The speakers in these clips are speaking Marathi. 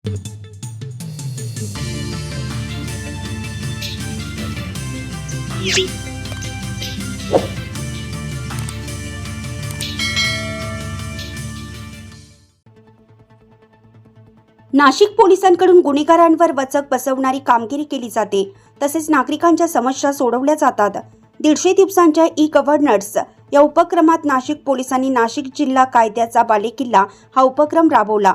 नाशिक पोलिसांकडून गुन्हेगारांवर वचक बसवणारी कामगिरी केली जाते, तसेच नागरिकांच्या समस्या सोडवल्या जातात। 150 दिवसांच्या ई-गव्हर्नन्स या उपक्रमात नाशिक पोलिसांनी नाशिक जिल्हा कायद्याचा बालेकिल्ला हा उपक्रम राबवला।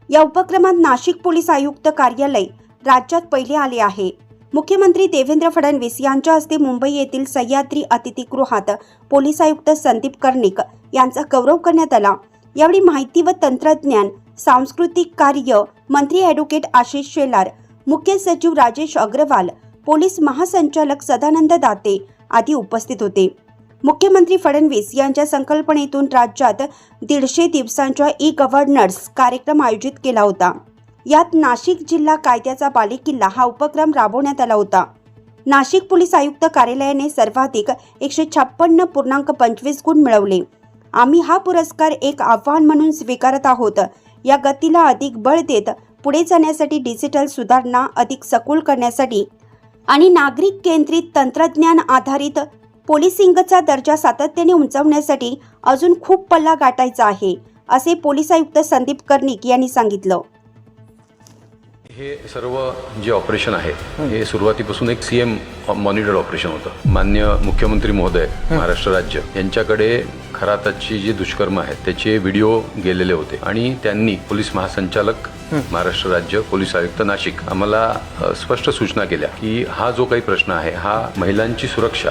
या उपक्रमात नाशिक पोलीस आयुक्त कार्यालय राज्यात पहिले आले आहे। मुख्यमंत्री देवेंद्र फडणवीस यांच्या हस्ते मुंबई येथील सह्याद्री अतिथीगृहात पोलीस आयुक्त संदीप कर्णिक यांचा गौरव करण्यात आला। यावेळी माहिती व तंत्रज्ञान सांस्कृतिक कार्य मंत्री ॲडव्होकेट आशिष शेलार, मुख्य सचिव राजेश अग्रवाल, पोलीस महासंचालक सदानंद दाते आदी उपस्थित होते। मुख्यमंत्री फडणवीस यांच्या संकल्पनेतून राज्यात 150 दिवसांच्या ई-गव्हर्नन्स कार्यक्रम आयोजित केला होता। यात नाशिक जिल्हा कायद्याचा बालेकिल्ला हा उपक्रम राबवण्यात आला होता। नाशिक पोलीस आयुक्त कार्यालयाने सर्वाधिक 156.25 गुण मिळवले। आम्ही हा पुरस्कार एक आव्हान म्हणून स्वीकारत आहोत। या गतीला अधिक बळ देत पुढे जाण्यासाठी डिजिटल सुधारणा अधिक सखोल करण्यासाठी आणि नागरिक केंद्रित तंत्रज्ञान आधारित पोलिसिंगचा दर्जा सातत्याने उंचावण्यासाठी अजून खूप पल्ला गाठायचा आहे, असे पोलीस आयुक्त संदीप कर्णिक यांनी सांगितलं। हे सर्व जे ऑपरेशन आहे हे सुरुवातीपासून एक सीएम मॉनिटर ऑपरेशन होतं। माननीय मुख्यमंत्री महोदय महाराष्ट्र राज्य यांच्याकडे खराताची जी दुष्कर्म आहेत त्याचे व्हिडिओ गेलेले होते आणि त्यांनी पोलीस महासंचालक महाराष्ट्र राज्य पोलीस आयुक्त नाशिक आम्हाला स्पष्ट सूचना केल्या की हा जो काही प्रश्न आहे हा महिलांची सुरक्षा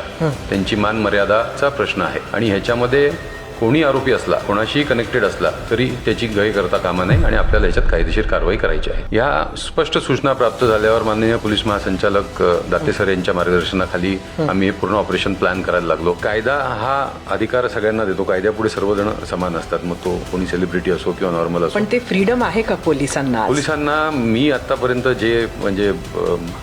त्यांची मान मर्यादाचा प्रश्न आहे आणि ह्याच्यामध्ये कोणी आरोपी असला कोणाशी कनेक्टेड असला तरी त्याची गय करता कामा नये आणि आपल्याला ह्याच्यात कायदेशीर कारवाई करायची आहे। या स्पष्ट सूचना प्राप्त झाल्यावर माननीय पोलीस महासंचालक दाते सर यांच्या मार्गदर्शनाखाली आम्ही हे पूर्ण ऑपरेशन प्लॅन करायला लागलो। कायदा हा अधिकार सगळ्यांना देतो, कायद्यापुढे सर्वजण समान असतात, मग तो कोणी सेलिब्रिटी असो किंवा नॉर्मल असो। पण ते फ्रीडम आहे का पोलिसांना? मी आतापर्यंत जे म्हणजे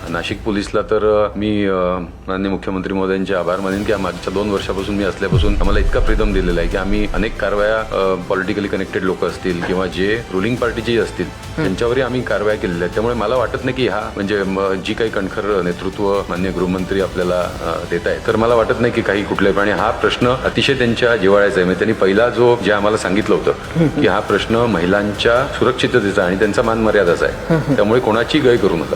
नाशिक पोलीसला तर मी माननीय मुख्यमंत्री महोदयांचे आभार मानेन की मागच्या 2 वर्षापासून मी असल्यापासून आम्हाला इतका फ्रीडम दिलेला आहे की आम्ही अनेक कारवाया पॉलिटिकली कनेक्टेड लोक असतील किंवा जे रुलिंग पार्टीचे असतील त्यांच्यावरही आम्ही कारवाया केलेल्या आहेत। त्यामुळे मला वाटत नाही की हा म्हणजे जी काही कणखर नेतृत्व माननीय गृहमंत्री आपल्याला देत आहे तर मला वाटत नाही की काही कुठल्याही प्राणी हा प्रश्न अतिशय त्यांच्या जिव्हाळ्याचा आहे। म्हणजे त्यांनी पहिला जे आम्हाला सांगितलं होतं की हा प्रश्न महिलांच्या सुरक्षिततेचा आणि त्यांचा मान मर्यादाचा आहे, त्यामुळे कोणाची गय करू नका।